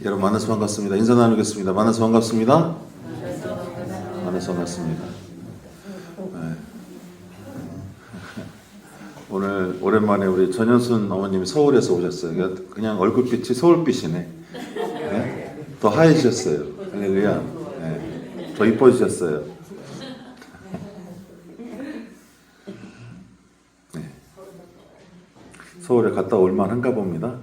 여러분 만나서 반갑습니다. 인사 나누겠습니다. 만나서 반갑습니다. 만나서 반갑습니다. 네. 오늘 오랜만에 우리 전현순 어머님이 서울에서 오셨어요. 그냥 얼굴빛이 서울빛이네. 네? 더 하얘지셨어요. 할렐루야. 네. 더 이뻐지셨어요. 네. 서울에 갔다 올 만한가 봅니다.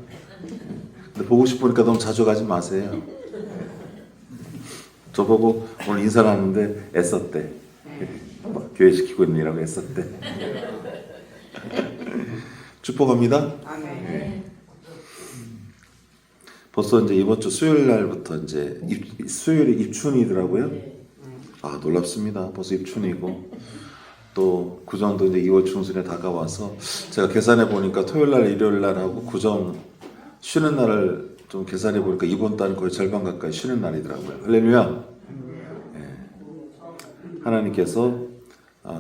근데 보고 싶으니까 너무 자주 가지 마세요. 저보고 오늘 인사를 하는데 애썼대. 교회 시키고 있느라고 애썼대. 축복합니다. 네. 벌써 이제 이번 주 수요일 날부터 이제 수요일이 입춘이더라고요. 아, 놀랍습니다. 벌써 입춘이고 또 구정도 이제 2월 중순에 다가와서 제가 계산해 보니까 토요일 날, 일요일 날 하고 구정 쉬는 날을 좀 계산해 보니까 이번 달은 거의 절반 가까이 쉬는 날이더라고요. 할렐루야. 네. 하나님께서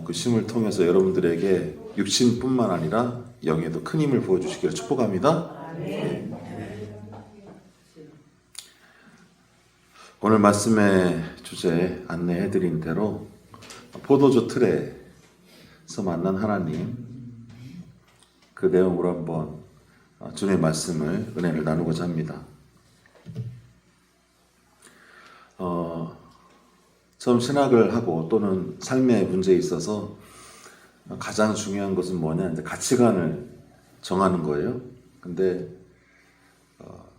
그 쉼을 통해서 여러분들에게 육신뿐만 아니라 영에도 큰 힘을 부어주시기를 축복합니다. 네. 오늘 말씀의 주제 안내해드린 대로 포도주 틀에서 만난 하나님, 그 내용으로 한번 주님의 말씀을, 은혜를 나누고자 합니다. 처음 신학을 하고 또는 삶의 문제에 있어서 가장 중요한 것은 뭐냐, 이제 가치관을 정하는 거예요. 근데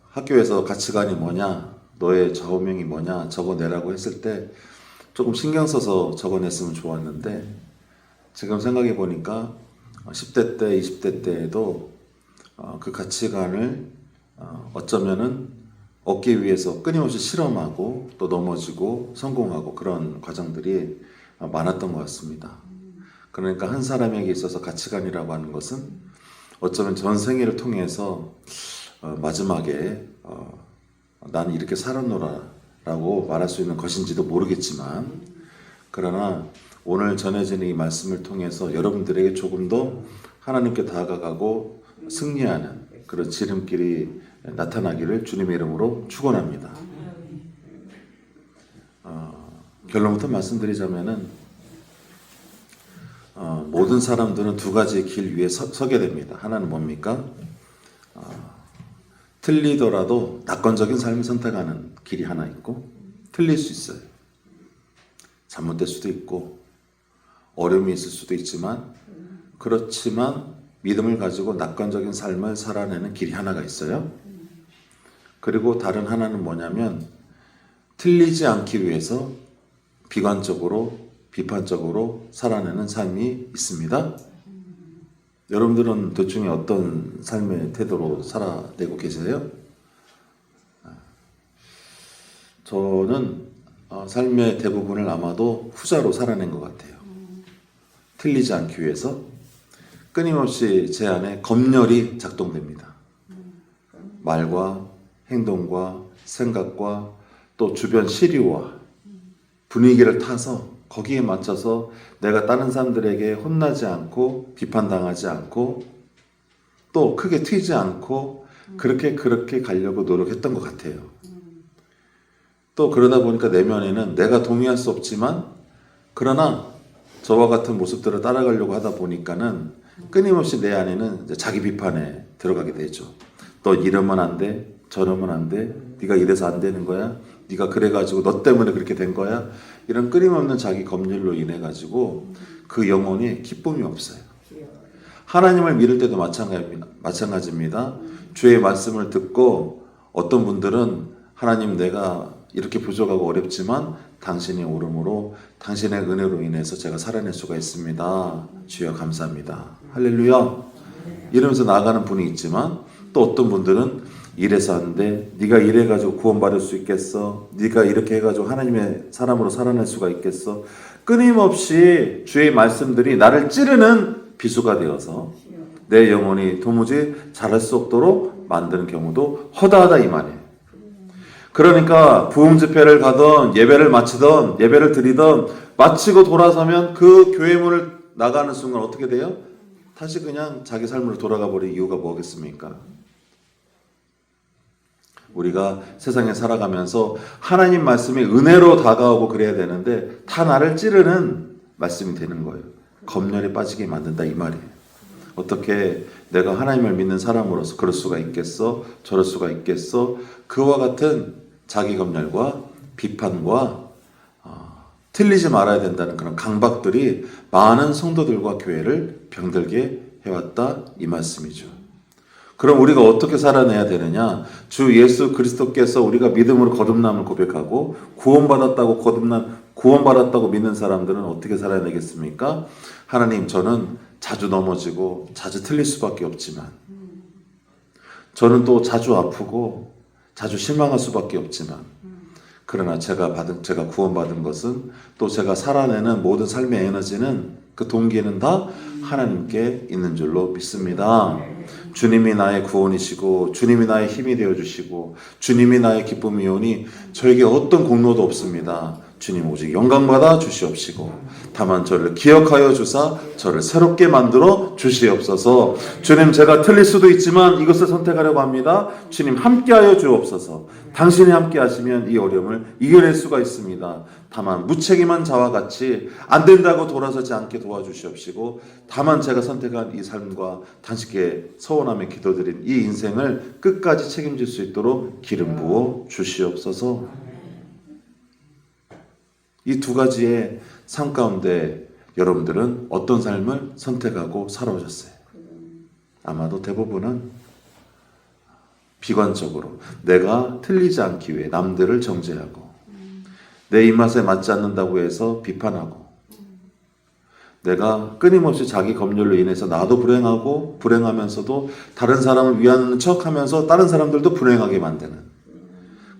학교에서 가치관이 뭐냐, 너의 좌우명이 뭐냐 적어내라고 했을 때 조금 신경 써서 적어냈으면 좋았는데, 지금 생각해 보니까 10대 때, 20대 때에도 그 가치관을 어쩌면은 얻기 위해서 끊임없이 실험하고 또 넘어지고 성공하고 그런 과정들이 많았던 것 같습니다. 그러니까 한 사람에게 있어서 가치관이라고 하는 것은 어쩌면 전생애를 통해서 마지막에 나는 이렇게 살았노라 라고 말할 수 있는 것인지도 모르겠지만, 그러나 오늘 전해지는 이 말씀을 통해서 여러분들에게 조금 더 하나님께 다가가고 승리하는 그런 지름길이 나타나기를 주님의 이름으로 축원합니다. 결론부터 말씀드리자면은 모든 사람들은 두 가지 길 위에 서게 됩니다. 하나는 뭡니까? 틀리더라도 낙관적인 삶을 선택하는 길이 하나 있고, 틀릴 수 있어요. 잘못될 수도 있고 어려움이 있을 수도 있지만, 그렇지만 믿음을 가지고 낙관적인 삶을 살아내는 길이 하나가 있어요. 그리고 다른 하나는 뭐냐면 틀리지 않기 위해서 비관적으로 비판적으로 살아내는 삶이 있습니다. 여러분들은 둘 중에 어떤 삶의 태도로 살아내고 계세요? 저는 삶의 대부분을 아마도 후자로 살아낸 것 같아요. 틀리지 않기 위해서 끊임없이 제 안에 검열이 작동됩니다. 말과 행동과 생각과 또 주변 시류와 분위기를 타서 거기에 맞춰서 내가 다른 사람들에게 혼나지 않고 비판당하지 않고 또 크게 튀지 않고 그렇게 가려고 노력했던 것 같아요. 또 그러다 보니까 내면에는 내가 동의할 수 없지만, 그러나 저와 같은 모습들을 따라가려고 하다 보니까는 끊임없이 내 안에는 이제 자기 비판에 들어가게 되죠. 너 이러면 안 돼, 저러면 안 돼, 네가 이래서 안 되는 거야, 네가 그래가지고 너 때문에 그렇게 된 거야, 이런 끊임없는 자기 검열로 인해 가지고 그 영혼이 기쁨이 없어요. 하나님을 믿을 때도 마찬가지입니다. 주의 말씀을 듣고 어떤 분들은 하나님, 내가 이렇게 부족하고 어렵지만 당신이 오름으로 당신의 은혜로 인해서 제가 살아낼 수가 있습니다. 주여 감사합니다. 할렐루야. 이러면서 나아가는 분이 있지만, 또 어떤 분들은 이래서 안 돼, 네가 이래가지고 구원받을 수 있겠어, 네가 이렇게 해가지고 하나님의 사람으로 살아낼 수가 있겠어, 끊임없이 주의 말씀들이 나를 찌르는 비수가 되어서 내 영혼이 도무지 자랄 수 없도록 만드는 경우도 허다하다 이 말이에요. 그러니까 부흥 집회를 가던 예배를 마치던 예배를 드리던 마치고 돌아서면 그 교회 문을 나가는 순간 어떻게 돼요? 다시 그냥 자기 삶으로 돌아가 버릴 이유가 뭐겠습니까? 우리가 세상에 살아가면서 하나님 말씀이 은혜로 다가오고 그래야 되는데 다 나를 찌르는 말씀이 되는 거예요. 검열에 빠지게 만든다 이 말이에요. 어떻게 내가 하나님을 믿는 사람으로서 그럴 수가 있겠어? 저럴 수가 있겠어? 그와 같은 자기 검열과 비판과 틀리지 말아야 된다는 그런 강박들이 많은 성도들과 교회를 병들게 해왔다 이 말씀이죠. 그럼 우리가 어떻게 살아내야 되느냐? 주 예수 그리스도께서 우리가 믿음으로 거듭남을 고백하고 구원받았다고 믿는 사람들은 어떻게 살아내겠습니까? 하나님, 저는 자주 넘어지고 자주 틀릴 수밖에 없지만, 저는 또 자주 아프고 자주 실망할 수밖에 없지만, 그러나 제가 구원받은 것은, 또 제가 살아내는 모든 삶의 에너지는, 그 동기는 다 하나님께 있는 줄로 믿습니다. 주님이 나의 구원이시고 주님이 나의 힘이 되어주시고 주님이 나의 기쁨이오니 저에게 어떤 공로도 없습니다. 주님 오직 영광받아 주시옵시고 다만 저를 기억하여 주사 저를 새롭게 만들어 주시옵소서. 주님, 제가 틀릴 수도 있지만 이것을 선택하려고 합니다. 주님, 함께하여 주옵소서. 당신이 함께하시면 이 어려움을 이겨낼 수가 있습니다. 다만 무책임한 자와 같이 안 된다고 돌아서지 않게 도와주시옵시고 다만 제가 선택한 이 삶과 당신께 서원하며 기도드린 이 인생을 끝까지 책임질 수 있도록 기름 부어 주시옵소서. 이 두 가지의 삶 가운데 여러분들은 어떤 삶을 선택하고 살아오셨어요? 아마도 대부분은 비관적으로 내가 틀리지 않기 위해 남들을 정죄하고 내 입맛에 맞지 않는다고 해서 비판하고 내가 끊임없이 자기 검열로 인해서 나도 불행하고 불행하면서도 다른 사람을 위하는 척하면서 다른 사람들도 불행하게 만드는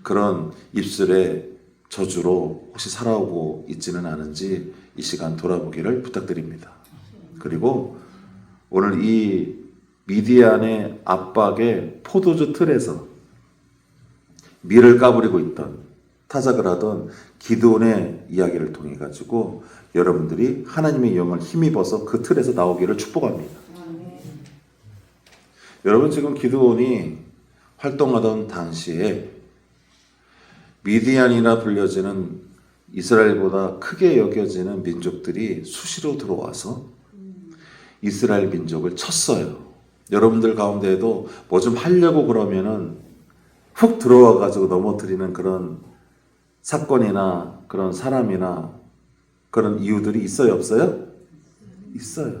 그런 입술에 저주로 혹시 살아오고 있지는 않은지 이 시간 돌아보기를 부탁드립니다. 그리고 오늘 이 미디안의 압박의 포도주 틀에서 밀을 까부리고 있던 타작을 하던 기드온의 이야기를 통해 가지고 여러분들이 하나님의 영을 힘입어서 그 틀에서 나오기를 축복합니다. 여러분, 지금 기드온이 활동하던 당시에 미디안이라 불려지는 이스라엘보다 크게 여겨지는 민족들이 수시로 들어와서 이스라엘 민족을 쳤어요. 여러분들 가운데에도 뭐 좀 하려고 그러면은 훅 들어와 가지고 넘어뜨리는 그런 사건이나 그런 사람이나 그런 이유들이 있어요, 없어요? 있어요.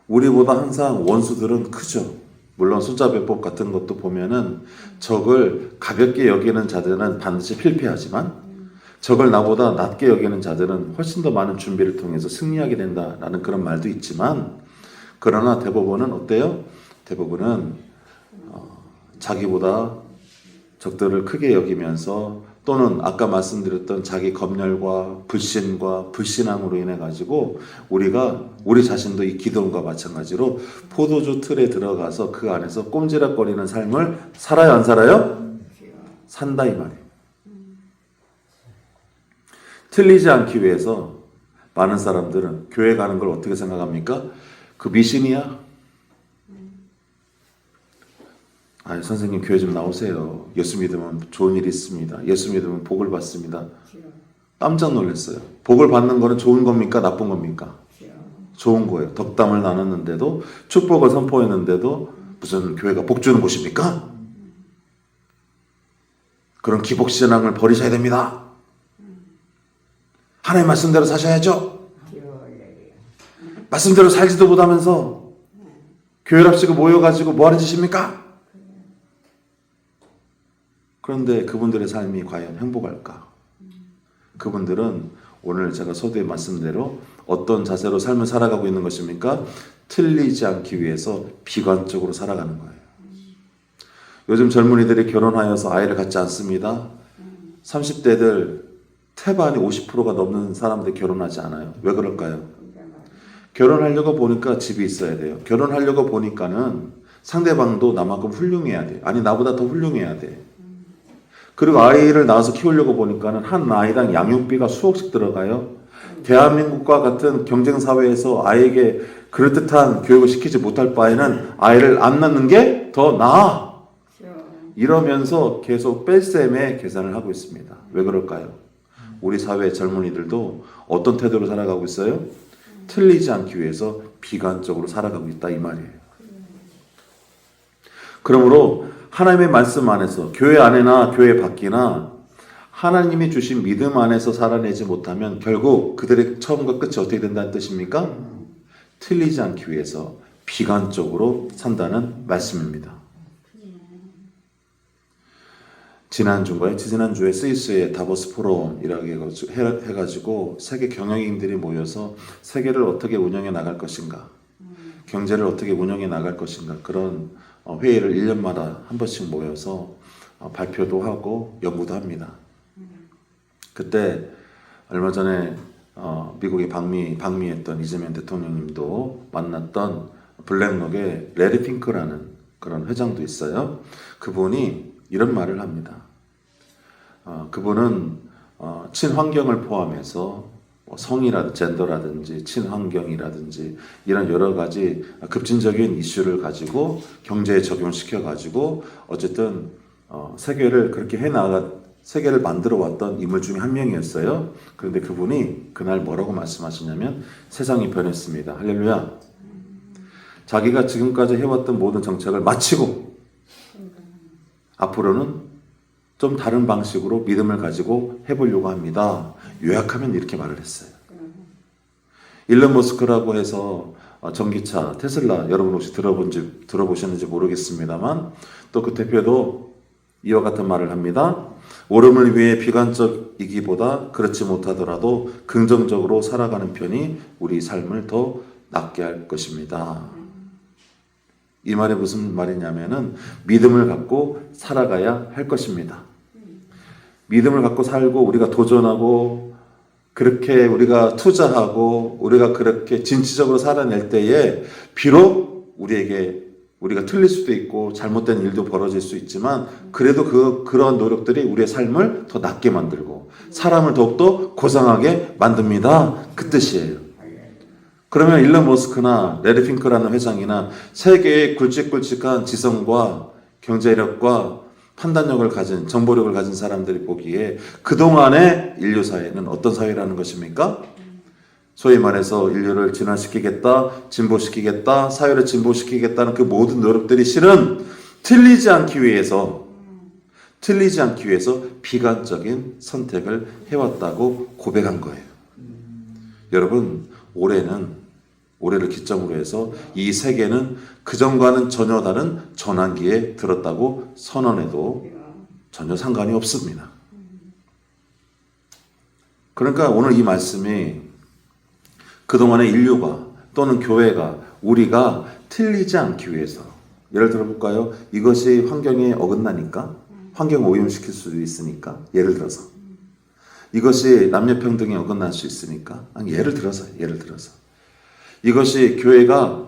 우리보다 항상 원수들은 크죠. 물론 손자배법 같은 것도 보면은 적을 가볍게 여기는 자들은 반드시 필패하지만 적을 나보다 낮게 여기는 자들은 훨씬 더 많은 준비를 통해서 승리하게 된다라는 그런 말도 있지만, 그러나 대부분은 어때요? 대부분은 자기보다 적들을 크게 여기면서 또는 아까 말씀드렸던 자기 검열과 불신과 불신앙으로 인해 가지고 우리 자신도 이 기도원과 마찬가지로 포도주 틀에 들어가서 그 안에서 꼼지락거리는 삶을 살아요, 안 살아요? 산다 이 말이에요. 틀리지 않기 위해서 많은 사람들은 교회 가는 걸 어떻게 생각합니까? 그 미신이야? 선생님 교회 좀 나오세요. 예수 믿으면 좋은 일이 있습니다. 예수 믿으면 복을 받습니다. 깜짝 놀랐어요. 복을 받는 거는 좋은 겁니까? 나쁜 겁니까? 좋은 거예요. 덕담을 나눴는데도, 축복을 선포했는데도 무슨 교회가 복 주는 곳입니까? 그런 기복신앙을 버리셔야 됩니다. 하나님 말씀대로 사셔야죠. 말씀대로 살지도 못하면서 교회랍시고 모여가지고 뭐하는 짓입니까? 그런데 그분들의 삶이 과연 행복할까? 그분들은 오늘 제가 서두에 말씀대로 어떤 자세로 삶을 살아가고 있는 것입니까? 틀리지 않기 위해서 비관적으로 살아가는 거예요. 요즘 젊은이들이 결혼하여서 아이를 갖지 않습니다. 30대들 태반이 50%가 넘는 사람들이 결혼하지 않아요. 왜 그럴까요? 결혼하려고 보니까 집이 있어야 돼요. 결혼하려고 보니까는 상대방도 나만큼 훌륭해야 돼. 아니, 나보다 더 훌륭해야 돼. 그리고 아이를 낳아서 키우려고 보니까는 한 아이당 양육비가 수억씩 들어가요. 대한민국과 같은 경쟁사회에서 아이에게 그럴듯한 교육을 시키지 못할 바에는 아이를 안 낳는 게 더 나아. 이러면서 계속 뺄셈의 계산을 하고 있습니다. 왜 그럴까요? 우리 사회 젊은이들도 어떤 태도로 살아가고 있어요? 틀리지 않기 위해서 비관적으로 살아가고 있다 이 말이에요. 그러므로 하나님의 말씀 안에서 교회 안에나 교회 밖이나 하나님이 주신 믿음 안에서 살아내지 못하면 결국 그들의 처음과 끝이 어떻게 된다는 뜻입니까? 틀리지 않기 위해서 비관적으로 산다는 말씀입니다. 지난주에 스위스의 다보스 포럼이라고 해가지고 세계 경영인들이 모여서 세계를 어떻게 운영해 나갈 것인가, 경제를 어떻게 운영해 나갈 것인가, 그런 회의를 1년마다 한 번씩 모여서 발표도 하고 연구도 합니다. 그때 얼마 전에 미국에 방미했던 이재명 대통령님도 만났던 블랙록의 레리 핑크라는 그런 회장도 있어요. 그분이 이런 말을 합니다. 그분은 친환경을 포함해서 성이라든지 젠더라든지 친환경이라든지 이런 여러 가지 급진적인 이슈를 가지고 경제에 적용시켜 가지고 어쨌든 세계를 그렇게 세계를 만들어 왔던 인물 중에 한 명이었어요. 그런데 그분이 그날 뭐라고 말씀하시냐면 세상이 변했습니다. 할렐루야. 자기가 지금까지 해왔던 모든 정책을 마치고 앞으로는 좀 다른 방식으로 믿음을 가지고 해보려고 합니다. 요약하면 이렇게 말을 했어요. 일론 머스크라고 해서 전기차 테슬라 여러분 혹시 들어보셨는지 모르겠습니다만 또 그 대표도 이와 같은 말을 합니다. 오름을 위해 비관적이기보다 그렇지 못하더라도 긍정적으로 살아가는 편이 우리 삶을 더 낫게 할 것입니다. 이 말이 무슨 말이냐면은 믿음을 갖고 살아가야 할 것입니다. 믿음을 갖고 살고 우리가 도전하고 그렇게 우리가 투자하고 우리가 그렇게 진취적으로 살아낼 때에 비록 우리가 틀릴 수도 있고 잘못된 일도 벌어질 수 있지만 그래도 그런 노력들이 우리의 삶을 더 낫게 만들고 사람을 더욱더 고상하게 만듭니다. 그 뜻이에요. 그러면 일론 머스크나 레리 핑크라는 회장이나 세계의 굵직굵직한 지성과 경제력과 판단력을 가진 정보력을 가진 사람들이 보기에 그동안의 인류 사회는 어떤 사회라는 것입니까? 소위 말해서 인류를 진화시키겠다, 진보시키겠다, 사회를 진보시키겠다는 그 모든 노력들이 실은 틀리지 않기 위해서 비관적인 선택을 해왔다고 고백한 거예요. 여러분, 올해를 기점으로 해서 이 세계는 그전과는 전혀 다른 전환기에 들었다고 선언해도 전혀 상관이 없습니다. 그러니까 오늘 이 말씀이 그동안의 인류가 또는 교회가 우리가 틀리지 않기 위해서 예를 들어볼까요? 이것이 환경에 어긋나니까 환경 오염시킬 수도 있으니까 예를 들어서 이것이 남녀평등에 어긋날 수 있으니까 예를 들어서 이것이 교회가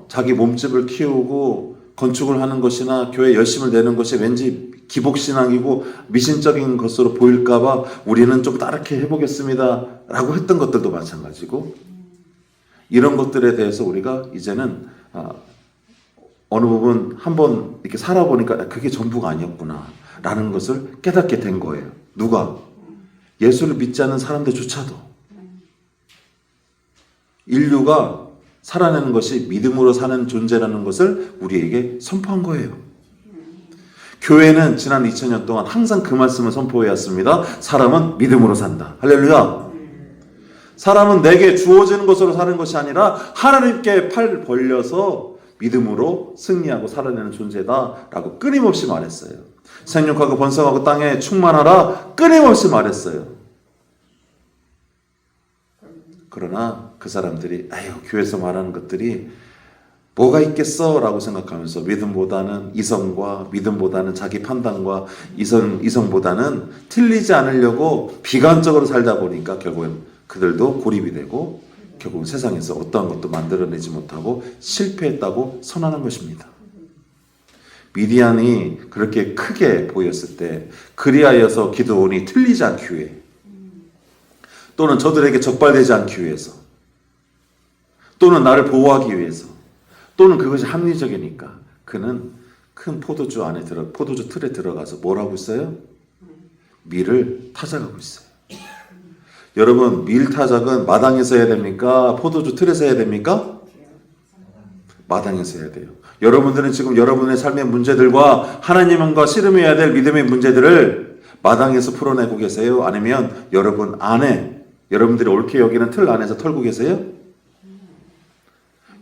자기 몸집을 키우고 건축을 하는 것이나 교회 열심을 내는 것이 왠지 기복신앙이고 미신적인 것으로 보일까봐 우리는 좀 다르게 해보겠습니다 라고 했던 것들도 마찬가지고 이런 것들에 대해서 우리가 이제는 어느 부분 한번 이렇게 살아보니까 그게 전부가 아니었구나 라는 것을 깨닫게 된 거예요. 누가? 예수를 믿지 않는 사람들조차도 인류가 살아내는 것이 믿음으로 사는 존재라는 것을 우리에게 선포한 거예요. 교회는 지난 2000년 동안 항상 그 말씀을 선포해왔습니다. 사람은 믿음으로 산다. 할렐루야. 사람은 내게 주어지는 것으로 사는 것이 아니라 하나님께 팔 벌려서 믿음으로 승리하고 살아내는 존재다 라고 끊임없이 말했어요. 생육하고 번성하고 땅에 충만하라 끊임없이 말했어요. 그러나 그 사람들이 교회에서 말하는 것들이 뭐가 있겠어 라고 생각하면서 믿음보다는 이성과 믿음보다는 자기 판단과 이성보다는 틀리지 않으려고 비관적으로 살다 보니까 결국엔 그들도 고립이 되고 결국 세상에서 어떠한 것도 만들어내지 못하고 실패했다고 선언한 것입니다. 미디안이 그렇게 크게 보였을 때 그리하여서 기드온이 틀리지 않기 위해 또는 저들에게 적발되지 않기 위해서 또는 나를 보호하기 위해서 또는 그것이 합리적이니까 그는 큰 포도주 틀에 들어가서 뭘 하고 있어요? 밀을 타작하고 있어요. 여러분, 밀 타작은 마당에서 해야 됩니까? 포도주 틀에서 해야 됩니까? 마당에서 해야 돼요. 여러분들은 지금 여러분의 삶의 문제들과 하나님과 씨름해야 될 믿음의 문제들을 마당에서 풀어내고 계세요? 아니면 여러분 안에, 여러분들이 옳게 여기는 틀 안에서 털고 계세요?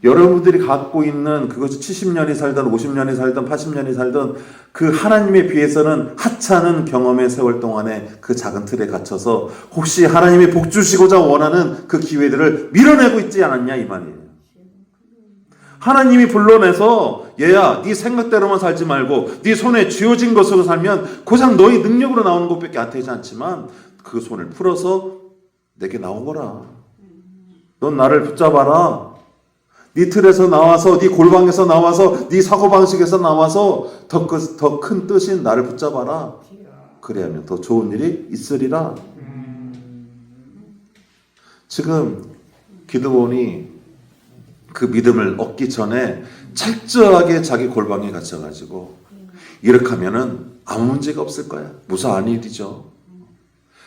여러분들이 갖고 있는 그것이 70년이 살든 50년이 살든 80년이 살든 그 하나님에 비해서는 하찮은 경험의 세월 동안에 그 작은 틀에 갇혀서 혹시 하나님이 복 주시고자 원하는 그 기회들을 밀어내고 있지 않았냐 이 말이에요. 하나님이 불러내서 얘야 네 생각대로만 살지 말고 네 손에 쥐어진 것으로 살면 고작 너희 능력으로 나오는 것밖에 안 되지 않지만 그 손을 풀어서 내게 나오거라. 넌 나를 붙잡아라. 네 틀에서 나와서 네 골방에서 나와서 네 사고방식에서 나와서 더 큰 뜻인 나를 붙잡아라. 그래야면 더 좋은 일이 있으리라. 지금 기드온이 그 믿음을 얻기 전에 철저하게 자기 골방에 갇혀가지고 이렇게 하면은 아무 문제가 없을 거야. 무사한 일이죠.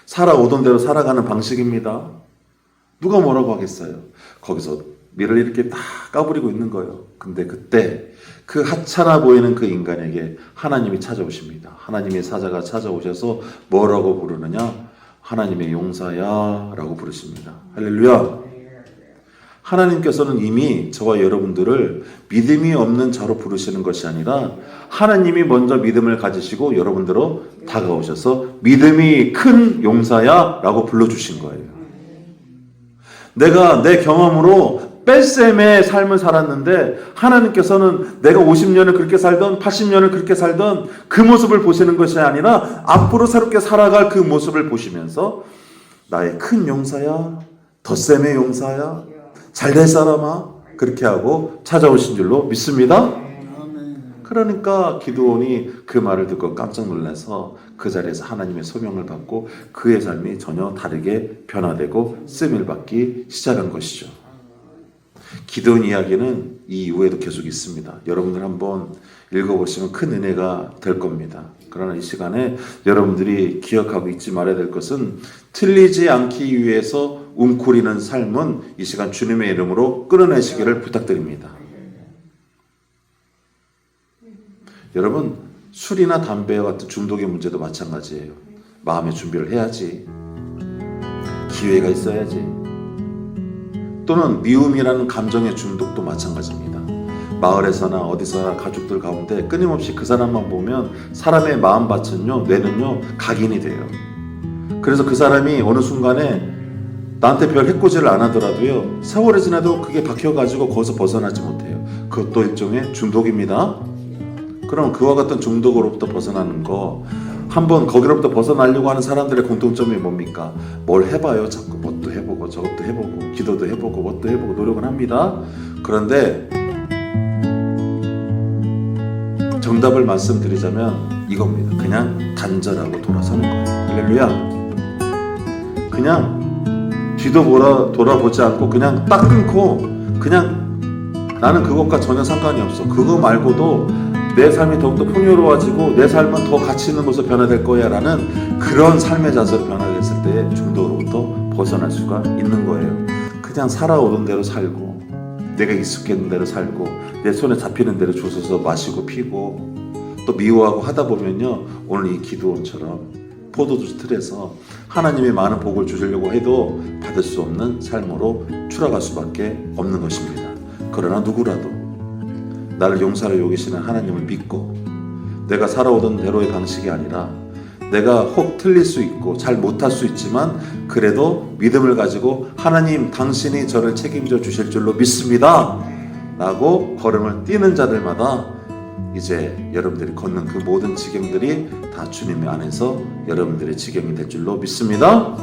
살아오던 대로 살아가는 방식입니다. 누가 뭐라고 하겠어요. 거기서 밀을 이렇게 다 까부리고 있는 거예요. 근데 그때 그 하찮아 보이는 그 인간에게 하나님이 찾아오십니다. 하나님의 사자가 찾아오셔서 뭐라고 부르느냐? 하나님의 용사야 라고 부르십니다. 할렐루야. 하나님께서는 이미 저와 여러분들을 믿음이 없는 자로 부르시는 것이 아니라 하나님이 먼저 믿음을 가지시고 여러분들로 다가오셔서 믿음이 큰 용사야 라고 불러주신 거예요. 내가 내 경험으로 뺄셈의 삶을 살았는데 하나님께서는 내가 50년을 그렇게 살던 80년을 그렇게 살던 그 모습을 보시는 것이 아니라 앞으로 새롭게 살아갈 그 모습을 보시면서 나의 큰 용사야, 덧셈의 용사야, 잘될 사람아 그렇게 하고 찾아오신 줄로 믿습니다. 그러니까 기드온이 그 말을 듣고 깜짝 놀라서 그 자리에서 하나님의 소명을 받고 그의 삶이 전혀 다르게 변화되고 쓰임을 받기 시작한 것이죠. 기드온 이야기는 이 이후에도 계속 있습니다. 여러분들 한번 읽어보시면 큰 은혜가 될 겁니다. 그러나 이 시간에 여러분들이 기억하고 잊지 말아야 될 것은 틀리지 않기 위해서 웅크리는 삶은 이 시간 주님의 이름으로 끊어내시기를 부탁드립니다. 여러분, 술이나 담배와 같은 중독의 문제도 마찬가지예요. 마음의 준비를 해야지. 기회가 있어야지. 또는 미움이라는 감정의 중독도 마찬가지입니다. 마을에서나 어디서나 가족들 가운데 끊임없이 그 사람만 보면 사람의 마음밭은요, 뇌는요, 각인이 돼요. 그래서 그 사람이 어느 순간에 나한테 별 해코지를 안 하더라도요, 세월이 지나도 그게 박혀가지고 거기서 벗어나지 못해요. 그것도 일종의 중독입니다. 그럼 그와 같은 중독으로부터 벗어나는 거, 한번 거기로부터 벗어나려고 하는 사람들의 공통점이 뭡니까? 뭘 해봐요. 자꾸 뭣도 해보고 저것도 해보고 기도도 해보고 뭣도 해보고 노력은 합니다. 그런데 정답을 말씀드리자면 이겁니다. 그냥 단절하고 돌아서는 거예요. 할렐루야. 그냥 뒤도 돌아보지 않고 그냥 딱 끊고 그냥 나는 그것과 전혀 상관이 없어. 그거 말고도 내 삶이 더욱더 풍요로워지고 내 삶은 더 가치 있는 곳으로 변화될 거야 라는 그런 삶의 자세로 변화됐을 때 중독으로부터 벗어날 수가 있는 거예요. 그냥 살아오던 대로 살고 내가 익숙했는 대로 살고 내 손에 잡히는 대로 주워서 마시고 피고 또 미워하고 하다 보면요, 오늘 이 기드온처럼 포도주 틀에서 하나님이 많은 복을 주시려고 해도 받을 수 없는 삶으로 추락할 수밖에 없는 것입니다. 그러나 누구라도 나를 용사로 여기시는 하나님을 믿고 내가 살아오던 대로의 방식이 아니라 내가 혹 틀릴 수 있고 잘 못할 수 있지만 그래도 믿음을 가지고 하나님 당신이 저를 책임져 주실 줄로 믿습니다 라고 걸음을 뛰는 자들마다 이제 여러분들이 걷는 그 모든 지경들이 다 주님의 안에서 여러분들의 지경이 될 줄로 믿습니다.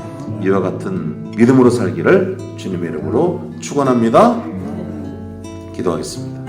이와 같은 믿음으로 살기를 주님의 이름으로 축원합니다. 기도하겠습니다.